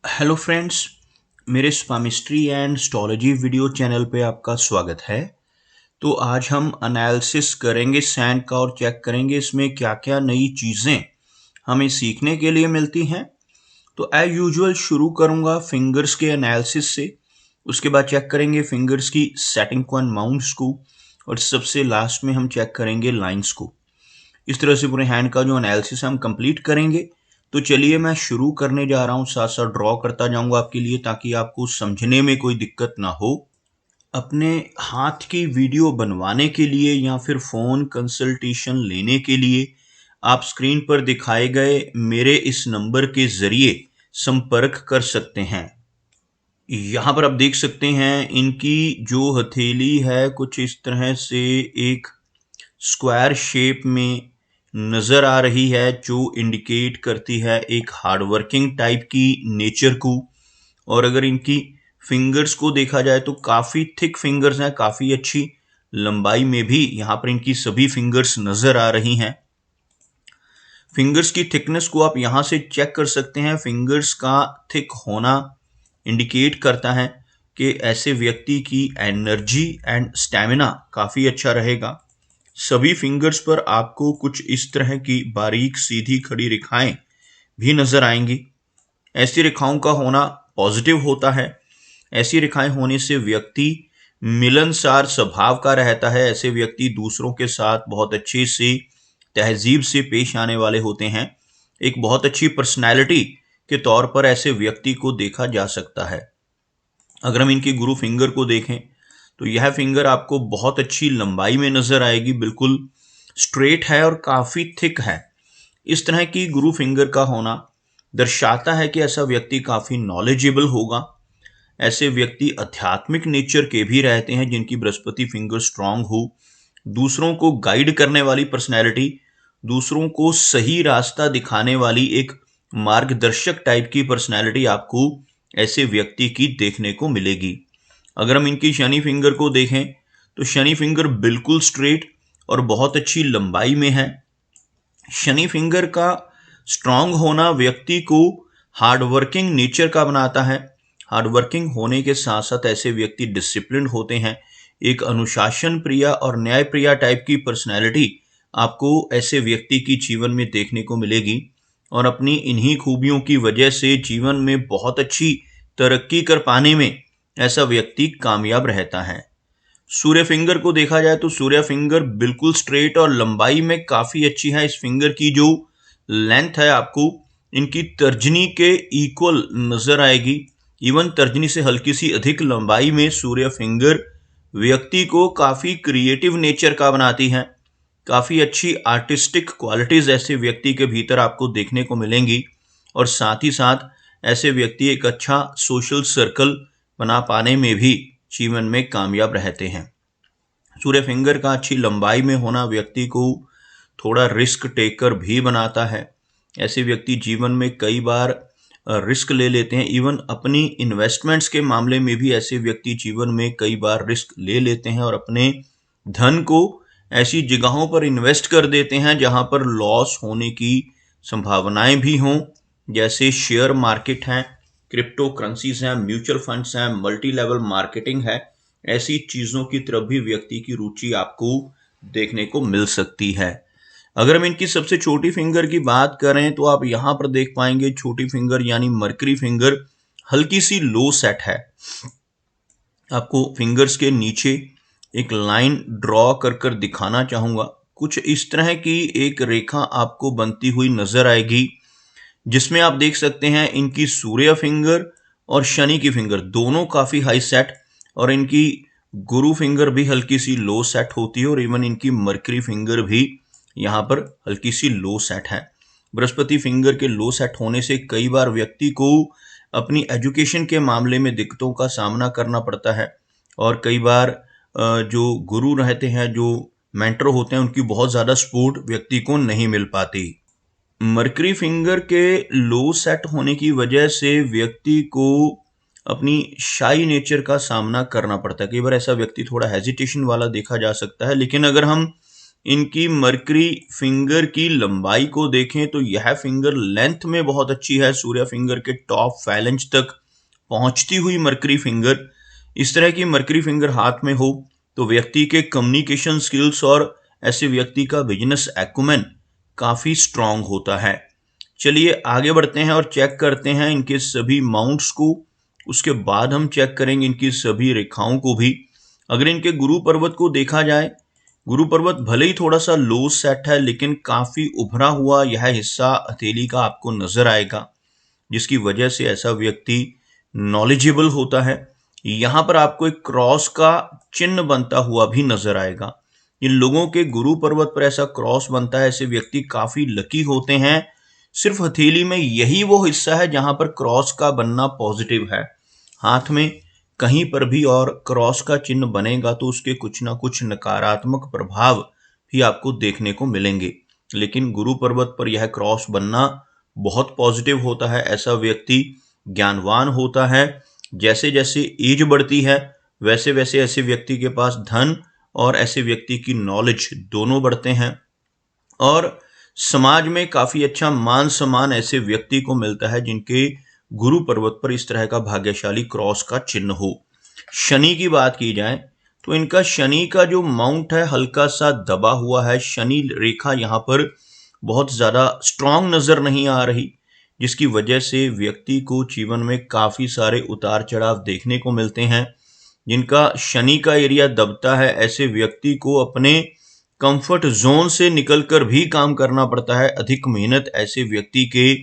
Hello friends, मेरे स्पामिस्ट्री and astrology video channel पे आपका स्वागत है। तो आज हम एनालिसिस करेंगे सैंड का और चेक करेंगे इसमें क्या क्या नई चीज़ें हमें सीखने के लिए मिलती हैं। तो एज यूजुअल शुरू करूंगा फिंगर्स के एनालिसिस से। उसके बाद चेक करेंगे फिंगर्स की सेटिंग को एंड माउंट्स को, और सबसे लास्ट में हम चेक करेंगे लाइंस को। इस तरह से पूरे हैंड का जो एनालिसिस हम कंप्लीट करेंगे। तो चलिए मैं शुरू करने जा रहा हूँ, साथ साथ ड्रॉ करता जाऊंगा आपके लिए ताकि आपको समझने में कोई दिक्कत ना हो। अपने हाथ की वीडियो बनवाने के लिए या फिर फ़ोन कंसल्टेशन लेने के लिए आप स्क्रीन पर दिखाए गए मेरे इस नंबर के ज़रिए संपर्क कर सकते हैं। यहाँ पर आप देख सकते हैं इनकी जो हथेली है कुछ इस तरह से एक स्क्वायर शेप में नज़र आ रही है, जो इंडिकेट करती है एक हार्डवर्किंग टाइप की नेचर को। और अगर इनकी फिंगर्स को देखा जाए तो काफ़ी थिक फिंगर्स हैं, काफ़ी अच्छी लंबाई में भी यहाँ पर इनकी सभी फिंगर्स नज़र आ रही हैं। फिंगर्स की थिकनेस को आप यहाँ से चेक कर सकते हैं। फिंगर्स का थिक होना इंडिकेट करता है कि ऐसे व्यक्ति की एनर्जी एंड स्टैमिना काफ़ी अच्छा रहेगा। सभी फिंगर्स पर आपको कुछ इस तरह की बारीक सीधी खड़ी रेखाएं भी नजर आएंगी। ऐसी रेखाओं का होना पॉजिटिव होता है। ऐसी रेखाएं होने से व्यक्ति मिलनसार स्वभाव का रहता है। ऐसे व्यक्ति दूसरों के साथ बहुत अच्छे से तहजीब से पेश आने वाले होते हैं। एक बहुत अच्छी पर्सनैलिटी के तौर पर ऐसे व्यक्ति को देखा जा सकता है। अगर हम इनकी गुरु फिंगर को देखें तो यह फिंगर आपको बहुत अच्छी लंबाई में नजर आएगी, बिल्कुल स्ट्रेट है और काफी थिक है। इस तरह की गुरु फिंगर का होना दर्शाता है कि ऐसा व्यक्ति काफी नॉलेजेबल होगा। ऐसे व्यक्ति आध्यात्मिक नेचर के भी रहते हैं जिनकी बृहस्पति फिंगर स्ट्रांग हो। दूसरों को गाइड करने वाली पर्सनैलिटी, दूसरों को सही रास्ता दिखाने वाली एक मार्गदर्शक टाइप की पर्सनैलिटी आपको ऐसे व्यक्ति की देखने को मिलेगी। अगर हम इनकी शनि फिंगर को देखें तो शनि फिंगर बिल्कुल स्ट्रेट और बहुत अच्छी लंबाई में है। शनि फिंगर का स्ट्रांग होना व्यक्ति को हार्डवर्किंग नेचर का बनाता है। हार्डवर्किंग होने के साथ साथ ऐसे व्यक्ति डिसिप्लिन होते हैं। एक अनुशासन प्रिय और न्याय प्रिय टाइप की पर्सनैलिटी आपको ऐसे व्यक्ति की जीवन में देखने को मिलेगी, और अपनी इन्हीं खूबियों की वजह से जीवन में बहुत अच्छी तरक्की कर पाने में ऐसा व्यक्ति कामयाब रहता है। सूर्य फिंगर को देखा जाए तो सूर्य फिंगर बिल्कुल स्ट्रेट और लंबाई में काफी अच्छी है। इस फिंगर की जो लेंथ है आपको इनकी तर्जनी के इक्वल नजर आएगी। इवन तर्जनी से हल्की सी अधिक लंबाई में सूर्य फिंगर व्यक्ति को काफी क्रिएटिव नेचर का बनाती है। काफी अच्छी आर्टिस्टिक क्वालिटीज ऐसे व्यक्ति के भीतर आपको देखने को मिलेंगी, और साथ ही साथ ऐसे व्यक्ति एक अच्छा सोशल सर्कल बना पाने में भी जीवन में कामयाब रहते हैं। सूर्य फिंगर का अच्छी लंबाई में होना व्यक्ति को थोड़ा रिस्क टेकर भी बनाता है। ऐसे व्यक्ति जीवन में कई बार रिस्क ले लेते हैं। इवन अपनी इन्वेस्टमेंट्स के मामले में भी ऐसे व्यक्ति जीवन में कई बार रिस्क ले लेते हैं और अपने धन को ऐसी जगहों पर इन्वेस्ट कर देते हैं जहां पर लॉस होने की संभावनाएं भी हों, जैसे शेयर मार्केट है, क्रिप्टो करेंसीज हैं, म्यूचुअल फंड्स हैं, मल्टी लेवल मार्केटिंग है। ऐसी चीजों की तरफ भी व्यक्ति की रुचि आपको देखने को मिल सकती है। अगर हम इनकी सबसे छोटी फिंगर की बात करें तो आप यहां पर देख पाएंगे छोटी फिंगर यानी मरकरी फिंगर हल्की सी लो सेट है। आपको फिंगर्स के नीचे एक लाइन ड्रॉ कर कर दिखाना चाहूंगा। कुछ इस तरह की एक रेखा आपको बनती हुई नजर आएगी, जिसमें आप देख सकते हैं इनकी सूर्य फिंगर और शनि की फिंगर दोनों काफी हाई सेट, और इनकी गुरु फिंगर भी हल्की सी लो सेट होती है, और इवन इनकी मरकरी फिंगर भी यहाँ पर हल्की सी लो सेट है। बृहस्पति फिंगर के लो सेट होने से कई बार व्यक्ति को अपनी एजुकेशन के मामले में दिक्कतों का सामना करना पड़ता है, और कई बार जो गुरु रहते हैं, जो मेंटर होते हैं, उनकी बहुत ज़्यादा सपोर्ट व्यक्ति को नहीं मिल पाती। मरकरी फिंगर के लो सेट होने की वजह से व्यक्ति को अपनी शाई नेचर का सामना करना पड़ता है। कई बार ऐसा व्यक्ति थोड़ा हेजिटेशन वाला देखा जा सकता है, लेकिन अगर हम इनकी मरकरी फिंगर की लंबाई को देखें तो यह फिंगर लेंथ में बहुत अच्छी है, सूर्य फिंगर के टॉप फैलेंज तक पहुंचती हुई मरकरी फिंगर। इस तरह की मरकरी फिंगर हाथ में हो तो व्यक्ति के कम्युनिकेशन स्किल्स और ऐसे व्यक्ति का बिजनेस एक्यूमेन काफी स्ट्रांग होता है। चलिए आगे बढ़ते हैं और चेक करते हैं इनके सभी माउंट्स को। उसके बाद हम चेक करेंगे इनकी सभी रेखाओं को भी। अगर इनके गुरु पर्वत को देखा जाए, गुरु पर्वत भले ही थोड़ा सा लो सेट है लेकिन काफी उभरा हुआ यह हिस्सा हथेली का आपको नजर आएगा, जिसकी वजह से ऐसा व्यक्ति नॉलेजेबल होता है। यहां पर आपको एक क्रॉस का चिन्ह बनता हुआ भी नजर आएगा। इन लोगों के गुरु पर्वत पर ऐसा क्रॉस बनता है, ऐसे व्यक्ति काफी लकी होते हैं। सिर्फ हथेली में यही वो हिस्सा है जहां पर क्रॉस का बनना पॉजिटिव है। हाथ में कहीं पर भी और क्रॉस का चिन्ह बनेगा तो उसके कुछ ना कुछ नकारात्मक प्रभाव भी आपको देखने को मिलेंगे, लेकिन गुरु पर्वत पर यह क्रॉस बनना बहुत पॉजिटिव होता है। ऐसा व्यक्ति ज्ञानवान होता है। जैसे जैसे एज बढ़ती है वैसे वैसे ऐसे व्यक्ति के पास धन और ऐसे व्यक्ति की नॉलेज दोनों बढ़ते हैं, और समाज में काफी अच्छा मान सम्मान ऐसे व्यक्ति को मिलता है जिनके गुरु पर्वत पर इस तरह का भाग्यशाली क्रॉस का चिन्ह हो। शनि की बात की जाए तो इनका शनि का जो माउंट है हल्का सा दबा हुआ है। शनि रेखा यहाँ पर बहुत ज्यादा स्ट्रांग नजर नहीं आ रही, जिसकी वजह से व्यक्ति को जीवन में काफी सारे उतार चढ़ाव देखने को मिलते हैं। जिनका शनि का एरिया दबता है ऐसे व्यक्ति को अपने कंफर्ट जोन से निकलकर भी काम करना पड़ता है। अधिक मेहनत ऐसे व्यक्ति के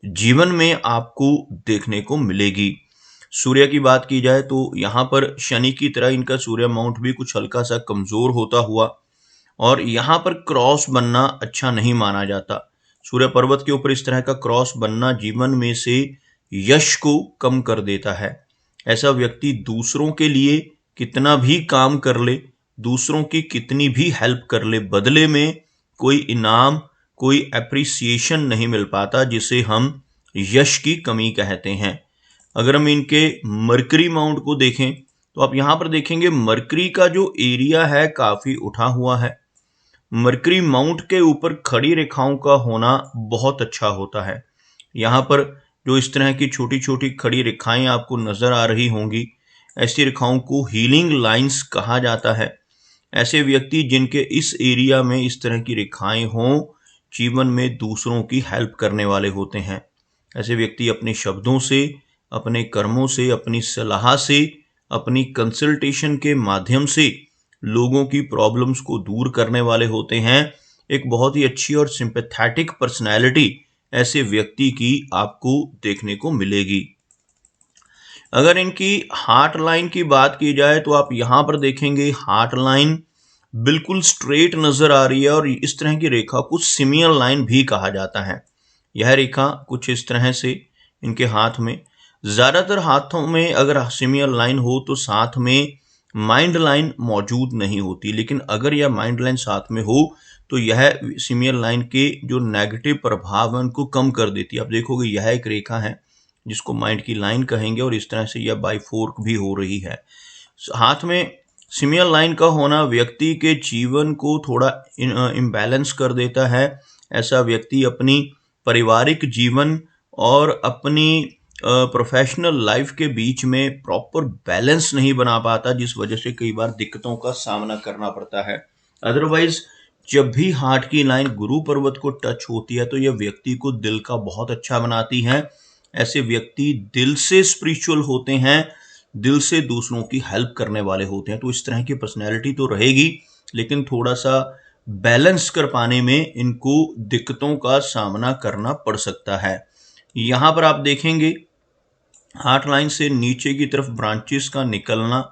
जीवन में आपको देखने को मिलेगी। सूर्य की बात की जाए तो यहाँ पर शनि की तरह इनका सूर्य माउंट भी कुछ हल्का सा कमजोर होता हुआ, और यहाँ पर क्रॉस बनना अच्छा नहीं माना जाता। सूर्य पर्वत के ऊपर इस तरह का क्रॉस बनना जीवन में से यश को कम कर देता है। ऐसा व्यक्ति दूसरों के लिए कितना भी काम कर ले, दूसरों की कितनी भी हेल्प कर ले, बदले में कोई इनाम, कोई एप्रिसिएशन नहीं मिल पाता, जिसे हम यश की कमी कहते हैं। अगर हम इनके मरकरी माउंट को देखें तो आप यहाँ पर देखेंगे मरकरी का जो एरिया है काफी उठा हुआ है। मरकरी माउंट के ऊपर खड़ी रेखाओं का होना बहुत अच्छा होता है। यहाँ पर जो इस तरह की छोटी छोटी खड़ी रेखाएं आपको नजर आ रही होंगी, ऐसी रेखाओं को हीलिंग लाइंस कहा जाता है। ऐसे व्यक्ति जिनके इस एरिया में इस तरह की रेखाएं हों, जीवन में दूसरों की हेल्प करने वाले होते हैं। ऐसे व्यक्ति अपने शब्दों से, अपने कर्मों से, अपनी सलाह से, अपनी कंसल्टेशन के माध्यम से लोगों की प्रॉब्लम्स को दूर करने वाले होते हैं। एक बहुत ही अच्छी और सिंपैथेटिक पर्सनैलिटी ऐसे व्यक्ति की आपको देखने को मिलेगी। अगर इनकी हार्ट लाइन की बात की जाए तो आप यहाँ पर देखेंगे हार्ट लाइन बिल्कुल स्ट्रेट नजर आ रही है, और इस तरह की रेखा को सिमियल लाइन भी कहा जाता है। यह रेखा कुछ इस तरह से इनके हाथ में, ज्यादातर हाथों में अगर सिमियल लाइन हो तो साथ में माइंड लाइन मौजूद नहीं होती, लेकिन अगर यह माइंड लाइन साथ में हो तो यह सिमियल लाइन के जो नेगेटिव प्रभाव है उनको कम कर देती है। आप देखोगे यह एक रेखा है जिसको माइंड की लाइन कहेंगे, और इस तरह से यह बाइफोर्क भी हो रही है। हाथ में सिमियल लाइन का होना व्यक्ति के जीवन को थोड़ा इम्बैलेंस कर देता है। ऐसा व्यक्ति अपनी पारिवारिक जीवन और अपनी प्रोफेशनल लाइफ के बीच में प्रॉपर बैलेंस नहीं बना पाता, जिस वजह से कई बार दिक्कतों का सामना करना पड़ता है। अदरवाइज जब भी हार्ट की लाइन गुरु पर्वत को टच होती है तो यह व्यक्ति को दिल का बहुत अच्छा बनाती है। ऐसे व्यक्ति दिल से स्पिरिचुअल होते हैं, दिल से दूसरों की हेल्प करने वाले होते हैं। तो इस तरह की पर्सनैलिटी तो रहेगी, लेकिन थोड़ा सा बैलेंस कर पाने में इनको दिक्कतों का सामना करना पड़ सकता है। यहाँ पर आप देखेंगे हार्ट लाइन से नीचे की तरफ ब्रांचेस का निकलना,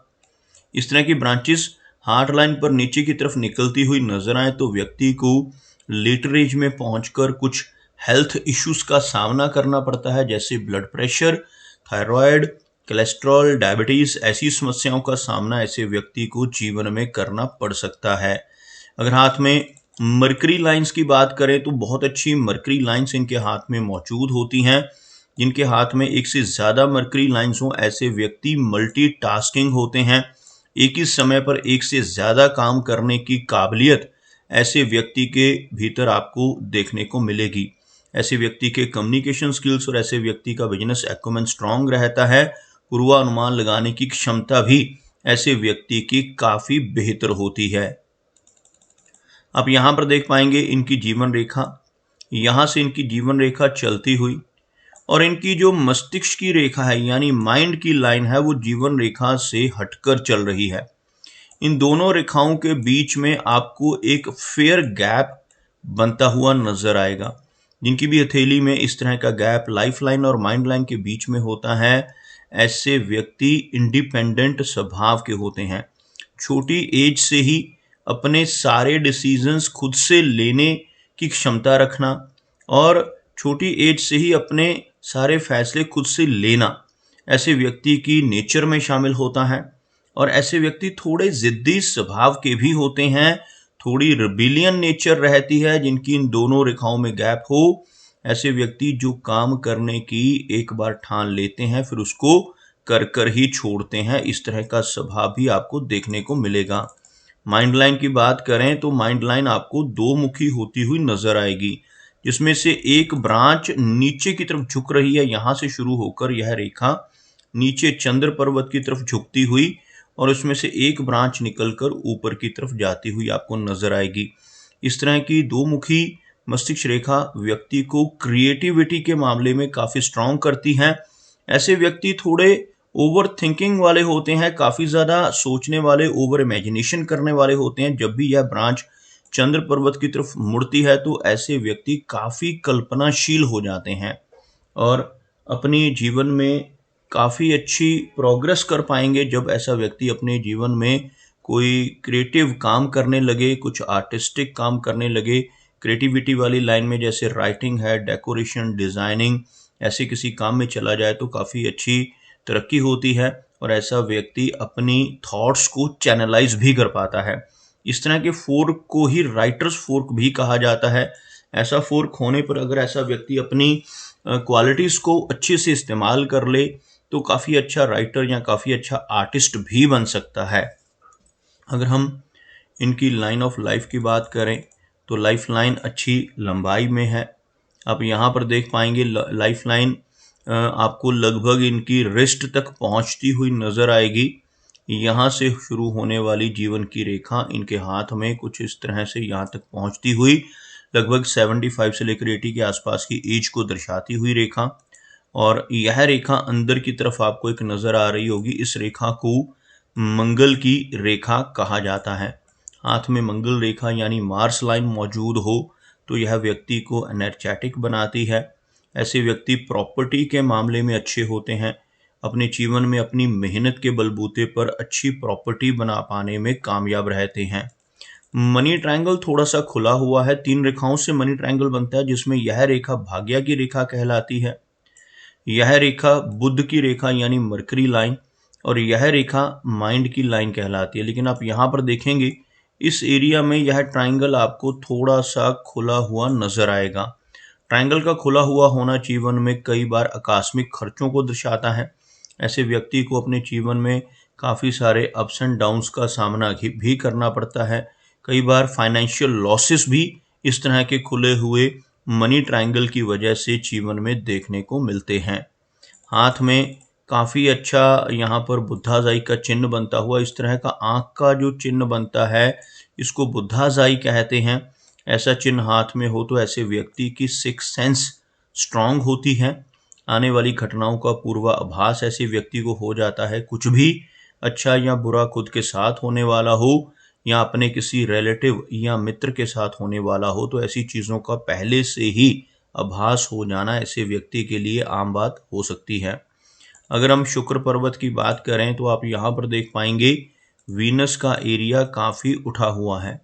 इस तरह की ब्रांचेस हार्ट लाइन पर नीचे की तरफ निकलती हुई नजर आए तो व्यक्ति को लेटर एज में पहुंचकर कुछ हेल्थ इश्यूज का सामना करना पड़ता है, जैसे blood pressure, thyroid, cholesterol, diabetes. ऐसी समस्याओं का सामना ऐसे व्यक्ति को जीवन में करना पड़ सकता है। अगर हाथ में मरकरी लाइंस की बात करें तो बहुत अच्छी मरकरी लाइंस इनके हाथ में मौजूद होती हैं। जिनके हाथ में एक से ज्यादा मरकरी लाइंस हों, ऐसे व्यक्ति मल्टीटास्किंग होते हैं। एक ही समय पर एक से ज्यादा काम करने की काबिलियत ऐसे व्यक्ति के भीतर आपको देखने को मिलेगी। ऐसे व्यक्ति के कम्युनिकेशन स्किल्स और ऐसे व्यक्ति का बिजनेस एक्यूमेन स्ट्रांग रहता है। पूर्वानुमान लगाने की क्षमता भी ऐसे व्यक्ति की काफी बेहतर होती है। आप यहाँ पर देख पाएंगे इनकी जीवन रेखा, यहाँ से इनकी जीवन रेखा चलती हुई और इनकी जो मस्तिष्क की रेखा है यानी माइंड की लाइन है वो जीवन रेखा से हटकर चल रही है। इन दोनों रेखाओं के बीच में आपको एक फेयर गैप बनता हुआ नजर आएगा। जिनकी भी हथेली में इस तरह का गैप लाइफ लाइन और माइंड लाइन के बीच में होता है, ऐसे व्यक्ति इंडिपेंडेंट स्वभाव के होते हैं। छोटी एज से ही अपने सारे डिसीजंस खुद से लेने की क्षमता रखना और छोटी एज से ही अपने सारे फैसले खुद से लेना ऐसे व्यक्ति की नेचर में शामिल होता है। और ऐसे व्यक्ति थोड़े जिद्दी स्वभाव के भी होते हैं, थोड़ी रिबिलियन नेचर रहती है जिनकी इन दोनों रेखाओं में गैप हो। ऐसे व्यक्ति जो काम करने की एक बार ठान लेते हैं फिर उसको कर कर ही छोड़ते हैं, इस तरह का स्वभाव भी आपको देखने को मिलेगा। माइंड लाइन की बात करें तो माइंड लाइन आपको दो मुखी होती हुई नजर आएगी, जिसमें से एक ब्रांच नीचे की तरफ झुक रही है। यहाँ से शुरू होकर यह रेखा नीचे चंद्र पर्वत की तरफ झुकती हुई और उसमें से एक ब्रांच निकलकर ऊपर की तरफ जाती हुई आपको नजर आएगी। इस तरह की दो मुखी मस्तिष्क रेखा व्यक्ति को क्रिएटिविटी के मामले में काफी स्ट्रांग करती है। ऐसे व्यक्ति थोड़े ओवर थिंकिंग वाले होते हैं, काफी ज्यादा सोचने वाले, ओवर इमेजिनेशन करने वाले होते हैं। जब भी यह ब्रांच चंद्र पर्वत की तरफ मुड़ती है तो ऐसे व्यक्ति काफी कल्पनाशील हो जाते हैं और अपने जीवन में काफी अच्छी प्रोग्रेस कर पाएंगे जब ऐसा व्यक्ति अपने जीवन में कोई क्रिएटिव काम करने लगे, कुछ आर्टिस्टिक काम करने लगे। क्रिएटिविटी वाली लाइन में जैसे राइटिंग है, डेकोरेशन, डिजाइनिंग, ऐसे किसी काम में चला जाए तो काफी अच्छी तरक्की होती है और ऐसा व्यक्ति अपनी थॉट्स को चैनलाइज भी कर पाता है। इस तरह के फोर्क को ही राइटर्स फोर्क भी कहा जाता है। ऐसा फोर्क होने पर अगर ऐसा व्यक्ति अपनी क्वालिटीज को अच्छे से इस्तेमाल कर ले तो काफी अच्छा राइटर या काफी अच्छा आर्टिस्ट भी बन सकता है। अगर हम इनकी लाइन ऑफ लाइफ की बात करें तो लाइफ लाइन अच्छी लंबाई में है। आप यहाँ पर देख पाएंगे लाइफ लाइन आपको लगभग इनकी रिस्ट तक पहुंचती हुई नजर आएगी। यहाँ से शुरू होने वाली जीवन की रेखा इनके हाथ में कुछ इस तरह से यहाँ तक पहुंचती हुई लगभग 75 से लेकर 80 के आसपास की एज को दर्शाती हुई रेखा, और यह रेखा अंदर की तरफ आपको एक नजर आ रही होगी। इस रेखा को मंगल की रेखा कहा जाता है। हाथ में मंगल रेखा यानी मार्स लाइन मौजूद हो तो यह व्यक्ति को एनर्जेटिक बनाती है। ऐसे व्यक्ति प्रॉपर्टी के मामले में अच्छे होते हैं, अपने जीवन में अपनी मेहनत के बलबूते पर अच्छी प्रॉपर्टी बना पाने में कामयाब रहते हैं। मनी ट्रायंगल थोड़ा सा खुला हुआ है, 3 रेखाओं से मनी ट्रायंगल बनता है जिसमें यह रेखा भाग्य की रेखा कहलाती है, यह रेखा बुध की रेखा यानी मरकरी लाइन और यह रेखा माइंड की लाइन कहलाती है। लेकिन आप यहाँ पर देखेंगे इस एरिया में यह ट्रायंगल आपको थोड़ा सा खुला हुआ नजर आएगा। ट्रायंगल का खुला हुआ होना जीवन में कई बार आकस्मिक खर्चों को दर्शाता है। ऐसे व्यक्ति को अपने जीवन में काफ़ी सारे अप्स एंड डाउन्स का सामना भी करना पड़ता है। कई बार फाइनेंशियल लॉसेस भी इस तरह के खुले हुए मनी ट्रायंगल की वजह से जीवन में देखने को मिलते हैं। हाथ में काफ़ी अच्छा यहाँ पर बुद्धाजाई का चिन्ह बनता हुआ, इस तरह का आँख का जो चिन्ह बनता है इसको बुद्धाजाई कहते हैं। ऐसा चिन्ह हाथ में हो तो ऐसे व्यक्ति की सिक्स सेंस स्ट्रांग होती है। आने वाली घटनाओं का पूर्वाभास ऐसे व्यक्ति को हो जाता है। कुछ भी अच्छा या बुरा खुद के साथ होने वाला हो या अपने किसी रिलेटिव या मित्र के साथ होने वाला हो तो ऐसी चीज़ों का पहले से ही आभास हो जाना ऐसे व्यक्ति के लिए आम बात हो सकती है। अगर हम शुक्र पर्वत की बात करें तो आप यहाँ पर देख पाएंगे वीनस का एरिया काफ़ी उठा हुआ है।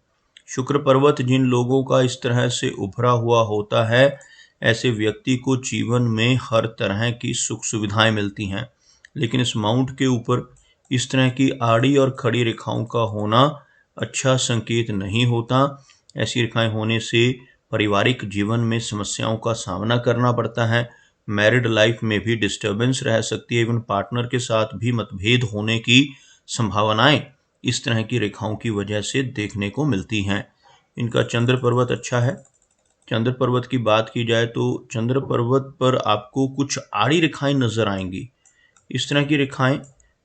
शुक्र पर्वत जिन लोगों का इस तरह से उभरा हुआ होता है ऐसे व्यक्ति को जीवन में हर तरह की सुख सुविधाएं मिलती हैं, लेकिन इस माउंट के ऊपर इस तरह की आड़ी और खड़ी रेखाओं का होना अच्छा संकेत नहीं होता। ऐसी रेखाएं होने से पारिवारिक जीवन में समस्याओं का सामना करना पड़ता है। मैरिड लाइफ में भी डिस्टर्बेंस रह सकती है। इवन पार्टनर के साथ भी मतभेद होने की संभावनाएं इस तरह की रेखाओं की वजह से देखने को मिलती हैं। इनका चंद्र पर्वत अच्छा है। चंद्र पर्वत की बात की जाए तो चंद्र पर्वत पर आपको कुछ आड़ी रेखाएं नजर आएंगी। इस तरह की रेखाएं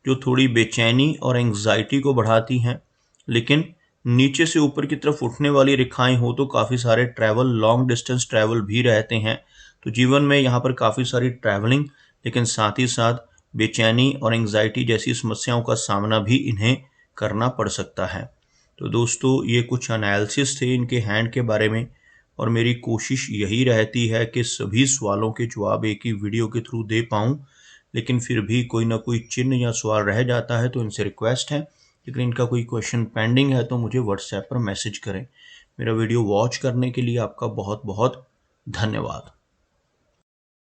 जो थोड़ी बेचैनी और एंग्जाइटी को बढ़ाती हैं, लेकिन नीचे से ऊपर की तरफ उठने वाली रेखाएं हो तो काफ़ी सारे ट्रैवल, लॉन्ग डिस्टेंस ट्रैवल भी रहते हैं। तो जीवन में यहाँ पर काफ़ी सारी ट्रैवलिंग, लेकिन साथ ही साथ बेचैनी और एंग्जाइटी जैसी समस्याओं का सामना भी इन्हें करना पड़ सकता है। तो दोस्तों, ये कुछ एनालिसिस थे इनके हैंड के बारे में, और मेरी कोशिश यही रहती है कि सभी सवालों के जवाब एक ही वीडियो के थ्रू दे पाऊँ, लेकिन फिर भी कोई ना कोई चिन्ह या सवाल रह जाता है, तो इनसे रिक्वेस्ट है, लेकिन इनका कोई क्वेश्चन पेंडिंग है तो मुझे व्हाट्सएप पर मैसेज करें। मेरा वीडियो वॉच करने के लिए आपका बहुत बहुत धन्यवाद।